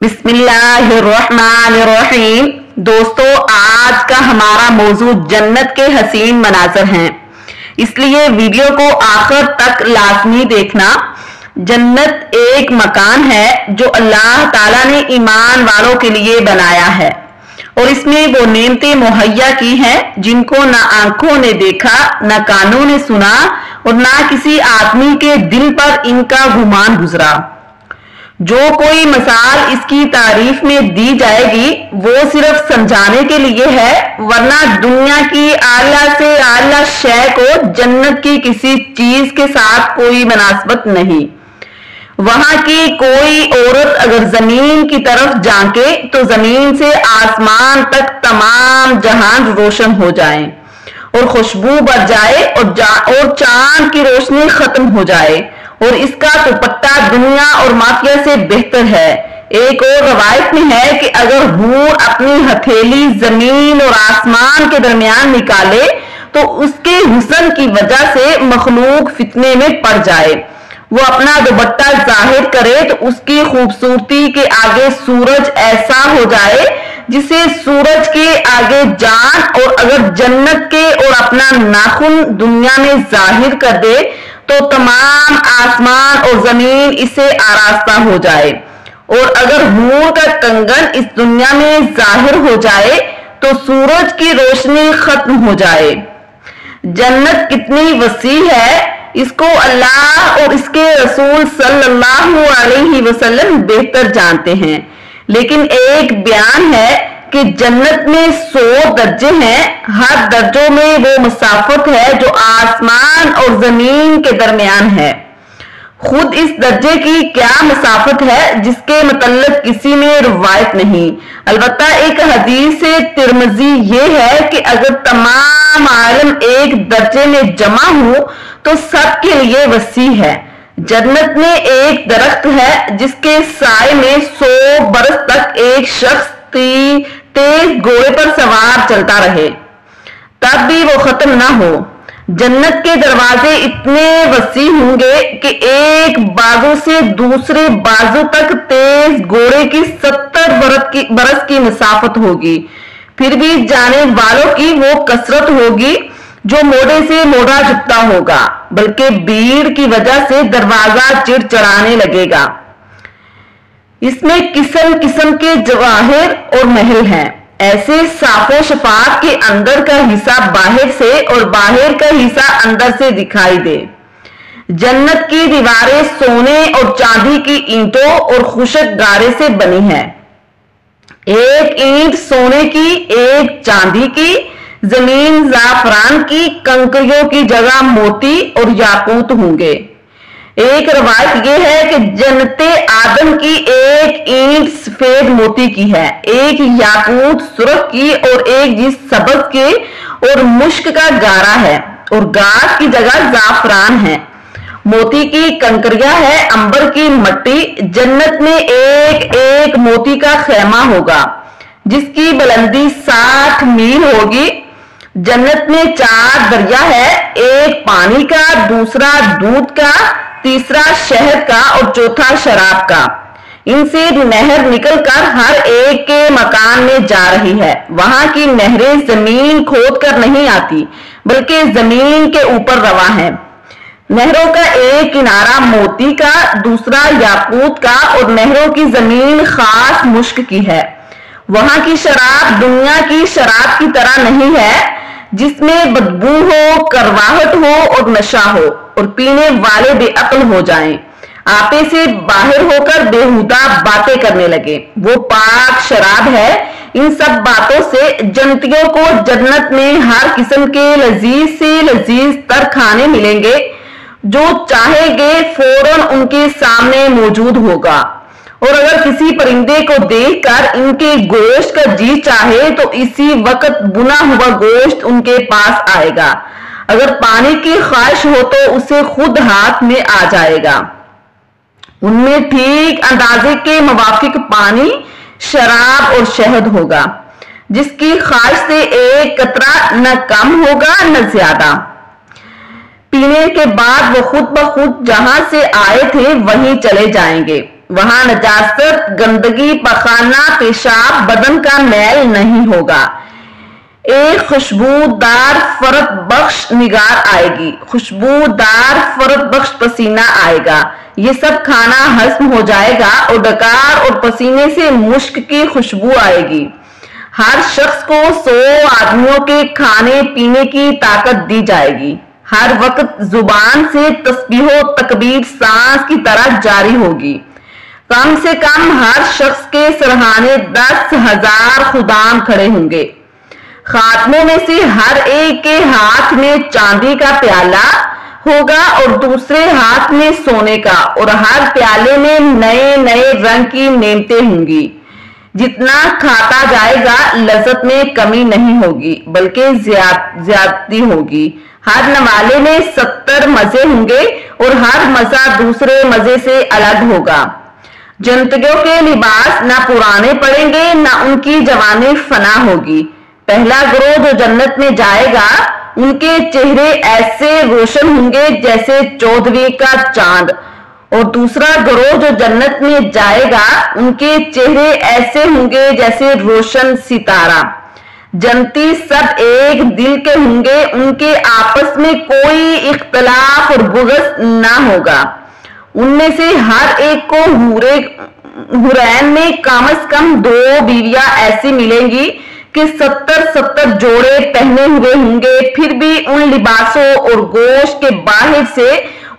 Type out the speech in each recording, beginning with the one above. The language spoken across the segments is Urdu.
بسم اللہ الرحمن الرحیم۔ دوستو، آج کا ہمارا موضوع جنت کے حسین مناظر ہیں، اس لیے ویڈیو کو آخر تک لازمی دیکھنا۔ جنت ایک مکان ہے جو اللہ تعالیٰ نے ایمان والوں کے لیے بنایا ہے، اور اس میں وہ نعمتیں مہیا کی ہیں جن کو نہ آنکھوں نے دیکھا، نہ کانوں نے سنا، اور نہ کسی آدمی کے دل پر ان کا گمان گزرا۔ جو کوئی مثال اس کی تعریف میں دی جائے گی وہ صرف سمجھانے کے لیے ہے، ورنہ دنیا کی اعلیٰ سے اعلیٰ شے کو جنت کی کسی چیز کے ساتھ کوئی مناسبت نہیں۔ وہاں کی کوئی عورت اگر زمین کی طرف جھانکے تو زمین سے آسمان تک تمام جہان روشن ہو جائیں، اور خوشبو بڑھ جائے، اور چاند کی روشنی ختم ہو جائے، اور اس کا دوپٹہ دنیا اور مافیا سے بہتر ہے۔ ایک اور روایت میں ہے کہ اگر حور اپنی ہتھیلی زمین اور آسمان کے درمیان نکالے تو اس کے حسن کی وجہ سے مخلوق فتنے میں پڑ جائے، وہ اپنا دوپٹہ ظاہر کرے تو اس کی خوبصورتی کے آگے سورج ایسا ہو جائے جسے سورج کے آگے جان، اور اگر جنت کے اور اپنا ناخن دنیا میں ظاہر کر دے تو تمام آسمان اور زمین اس سے آراستہ ہو جائے، اور اگر حور کا کنگن اس دنیا میں ظاہر ہو جائے تو سورج کی روشنی ختم ہو جائے۔ جنت کتنی وسیع ہے اس کو اللہ اور اس کے رسول صلی اللہ علیہ وسلم بہتر جانتے ہیں، لیکن ایک بیان ہے کہ جنت میں 100 درجے ہیں، ہر درجوں میں وہ مسافت ہے جو آسمان اور زمین کے درمیان ہے۔ خود اس درجے کی کیا مسافت ہے جس کے متعلق کسی میں روایت نہیں، البتہ ایک حدیث ترمذی یہ ہے کہ اگر تمام عالم ایک درجے میں جمع ہو تو سب کے لیے وسیع ہے۔ جنت میں ایک درخت ہے جس کے سائے میں 100 برس تک ایک شخص تیز گھوڑے پر سوار چلتا رہے، تب بھی وہ ختم نہ ہو۔ جنت کے دروازے اتنے وسیع ہوں گے کہ ایک بازو سے دوسرے بازو تک تیز گھوڑے کی 70 برس کی مسافت ہوگی، پھر بھی جانے والوں کی وہ کثرت ہوگی جو موڑے سے موڑا جھکتا ہوگا، بلکہ بھیڑ کی وجہ سے دروازہ چڑچڑانے لگے گا۔ اس میں قسم قسم کے جواہر اور محل ہیں، ایسے صاف و شفاف کے اندر کا حصہ باہر سے اور باہر کا حصہ اندر سے دکھائی دے۔ جنت کی دیواریں سونے اور چاندی کی اینٹوں اور خشک گارے سے بنی ہیں، ایک اینٹ سونے کی، ایک چاندی کی، زمین زعفران کی، کنکریوں کی جگہ موتی اور یاقوت ہوں گے۔ ایک روایت یہ ہے کہ جنت آدم کی ایک اینٹ سفید موتی کی ہے، ایک یاقوت سرخ کی، اور ایک جس سبز کے اور مشک کا گارا ہے، اور گاس کی جگہ زعفران ہے۔ موتی کی کنکریاں ہے، عنبر کی مٹی۔ جنت میں ایک ایک موتی کا خیمہ ہوگا جس کی بلندی 60 میل ہوگی۔ جنت میں 4 دریا ہے، ایک پانی کا، دوسرا دودھ کا، تیسرا شہد کا، اور چوتھا شراب کا۔ ان سے نہر نکل کر ہر ایک کے مکان میں جا رہی ہے۔ وہاں کی نہریں زمین کھود کر نہیں آتی بلکہ زمین کے اوپر رواں ہیں۔ نہروں کا ایک کنارہ موتی کا، دوسرا یاقوت کا، اور نہروں کی زمین خاص مشک کی ہے۔ وہاں کی شراب دنیا کی شراب کی طرح نہیں ہے جس میں بدبو ہو، کرواہٹ ہو اور نشہ ہو، اور پینے والے بے عقل ہو جائیں، آپے سے باہر ہو کر بےہودہ باتیں کرنے لگے۔ وہ پاک شراب ہے۔ ان سب باتوں سے جنتیوں کو جنت میں ہر قسم کے لذیذ سے لذیذ تر کھانے ملیں گے، جو چاہیں گے فوراً ان کے سامنے موجود ہوگا، اور اگر کسی پرندے کو دیکھ کر ان کے گوشت کا جی چاہے تو اسی وقت بنا ہوا گوشت ان کے پاس آئے گا، اگر پانی کی خواہش ہو تو اسے خود ہاتھ میں آ جائے گا۔ ان میں ٹھیک اندازے کے موافق پانی، شراب اور شہد ہوگا، جس کی خواہش سے ایک قطرہ نہ کم ہوگا نہ زیادہ۔ پینے کے بعد وہ خود بخود جہاں سے آئے تھے وہیں چلے جائیں گے۔ وہاں نجاست، گندگی، پخانہ، پیشاب، بدن کا میل نہیں ہوگا۔ ایک خوشبودار فرت بخش نگار آئے گی، خوشبودار فرت بخش پسینہ آئے گا، یہ سب کھانا ہضم ہو جائے گا اور ڈکار اور پسینے سے مشک کی خوشبو آئے گی۔ ہر شخص کو 100 آدمیوں کے کھانے پینے کی طاقت دی جائے گی۔ ہر وقت زبان سے تسبیح و تکبیر سانس کی طرح جاری ہوگی۔ کم سے کم ہر شخص کے سرہانے 10,000 خدام کھڑے ہوں گے۔ خاتموں میں سے ہر ایک کے ہاتھ میں چاندی کا پیالہ ہوگا اور دوسرے ہاتھ میں سونے کا، اور ہر پیالے میں نئے نئے رنگ کی نعمتیں ہوں گی۔ جتنا کھاتا جائے گا لذت میں کمی نہیں ہوگی بلکہ زیادتی ہوگی۔ ہر نوالے میں 70 مزے ہوں گے اور ہر مزہ دوسرے مزے سے الگ ہوگا۔ جنتیوں کے لباس نہ پرانے پڑیں گے نہ ان کی جوانی فنا ہوگی۔ پہلا گروہ جو جنت میں جائے گا ان کے چہرے ایسے روشن ہوں گے جیسے 14ویں کا چاند، اور دوسرا گروہ جو جنت میں جائے گا ان کے چہرے ایسے ہوں گے جیسے روشن ستارہ۔ جنتی سب ایک دل کے ہوں گے، ان کے آپس میں کوئی اختلاف اور بغض نہ ہوگا۔ ان میں سے ہر ایک کو حورین میں کم از کم 2 بیویاں ایسی ملیں گی کہ 70 جوڑے پہنے ہوئے ہوں گے، پھر بھی ان لباسوں اور گوشت کے باہر سے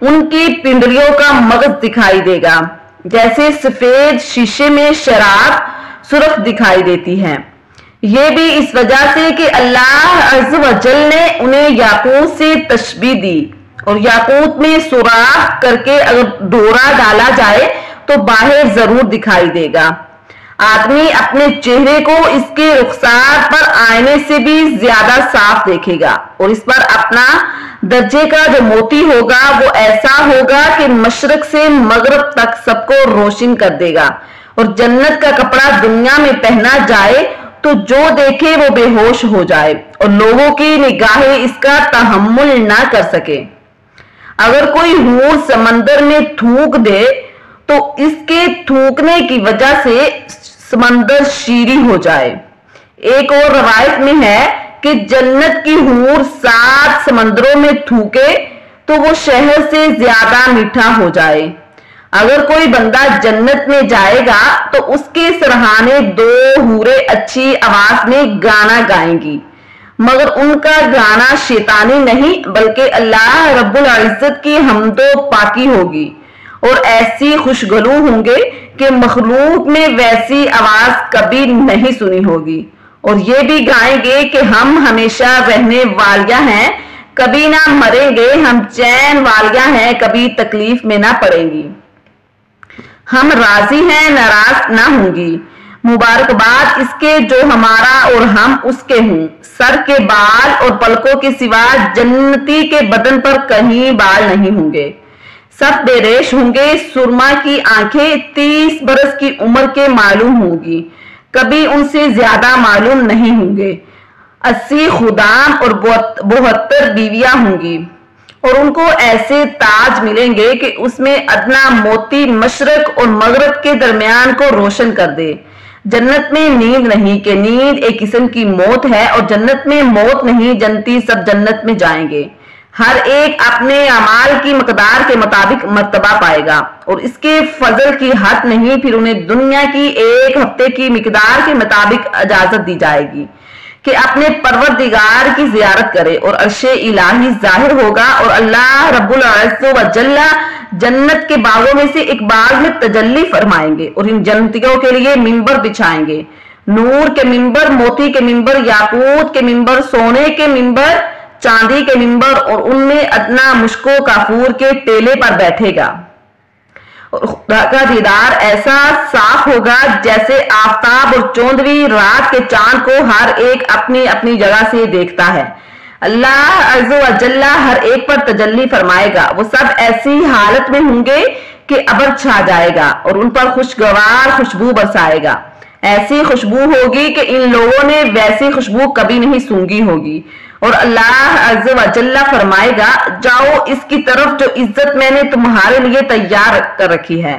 ان کی پنڈلیوں کا مغز دکھائی دے گا، جیسے سفید شیشے میں شراب سرخ دکھائی دیتی ہے۔ یہ بھی اس وجہ سے کہ اللہ عز و جل نے انہیں یاقوت سے تشبیہ دی، اور یاقوت میں سوراخ کر کے اگر ڈورا ڈالا جائے تو باہر ضرور دکھائی دے گا۔ آدمی اپنے چہرے کو اس کے رخسار پر آئینے سے بھی زیادہ صاف دیکھے گا، اور اس پر اپنا درجے کا جو موتی ہوگا وہ ایسا ہوگا کہ مشرق سے مغرب تک سب کو روشن کر دے گا۔ اور جنت کا کپڑا دنیا میں پہنا جائے تو جو دیکھے وہ بے ہوش ہو جائے اور لوگوں کی نگاہیں اس کا تحمل نہ کر سکے۔ اگر کوئی حور سمندر میں تھوک دے تو اس کے تھوکنے کی وجہ سے سمندر شیریں ہو جائے۔ ایک اور روایت میں ہے کہ جنت کی حور 7 سمندروں میں تھوکے تو وہ شہد سے زیادہ میٹھا ہو جائے۔ اگر کوئی بندہ جنت میں جائے گا تو اس کے سرہانے 2 حوریں اچھی آواز میں گانا گائیں گی، مگر ان کا گانا شیطانی نہیں بلکہ اللہ رب العزت کی حمد و پاکی ہوگی، اور ایسی خوشگلو ہوں گے کہ مخلوق میں ویسی آواز کبھی نہیں سنی ہوگی۔ اور یہ بھی گائیں گے کہ ہم ہمیشہ رہنے والیاں ہیں، کبھی نہ مریں گے، ہم چین والیاں ہیں، کبھی تکلیف میں نہ پڑیں گی، ہم راضی ہیں، ناراض نہ ہوں گی۔ مبارکباد اس کے جو ہمارا اور ہم اس کے ہوں۔ سر کے بال اور پلکوں کے سوا جنتی کے بدن پر کہیں بال نہیں ہوں گے، سب بے ریش ہوں گے۔ سرما کی آنکھیں 30 برس کی عمر کے معلوم ہوں گی، کبھی ان سے زیادہ معلوم نہیں ہوں گے۔ 80 خدام اور 72 بیویاں ہوں گی، اور ان کو ایسے تاج ملیں گے کہ اس میں ادنا موتی مشرق اور مغرب کے درمیان کو روشن کر دے۔ جنت میں نیند نہیں کہ نیند ایک قسم کی موت ہے، اور جنت میں موت نہیں، جنتی سب جنت میں جائیں گے۔ ہر ایک اپنے اعمال کی مقدار کے مطابق مرتبہ پائے گا، اور اس کے فضل کی حد نہیں، پھر انہیں دنیا کی 1 ہفتے کی مقدار کے مطابق اجازت دی جائے گی کہ اپنے پروردگار کی زیارت کرے، اور عرش الہی ظاہر ہوگا، اور اللہ رب العزت و جل جنت کے باغوں میں سے ایک باغ میں تجلی فرمائیں گے، اور ان جنتیوں کے لیے منبر بچھائیں گے، نور کے منبر، موتی کے منبر، یاقوت کے منبر، سونے کے منبر، چاندی کے منبر، اور ان میں ادنا مشک و کافور کے ٹیلے پر بیٹھے گا۔ اور خدا کا دیدار ایسا صاف ہوگا جیسے آفتاب اور 14ویں رات کے چاند کو ہر ایک اپنی اپنی جگہ سے دیکھتا ہے۔ اللہ عز و جل ہر ایک پر تجلی فرمائے گا، وہ سب ایسی حالت میں ہوں گے کہ ابر چھا جائے گا، اور ان پر خوشگوار خوشبو برسائے گا۔ ایسی خوشبو ہوگی کہ ان لوگوں نے ویسی خوشبو کبھی نہیں سونگھی ہوگی۔ اور اللہ عز و جل فرمائے گا، جاؤ اس کی طرف جو عزت میں نے تمہارے لیے تیار کر رکھی ہے،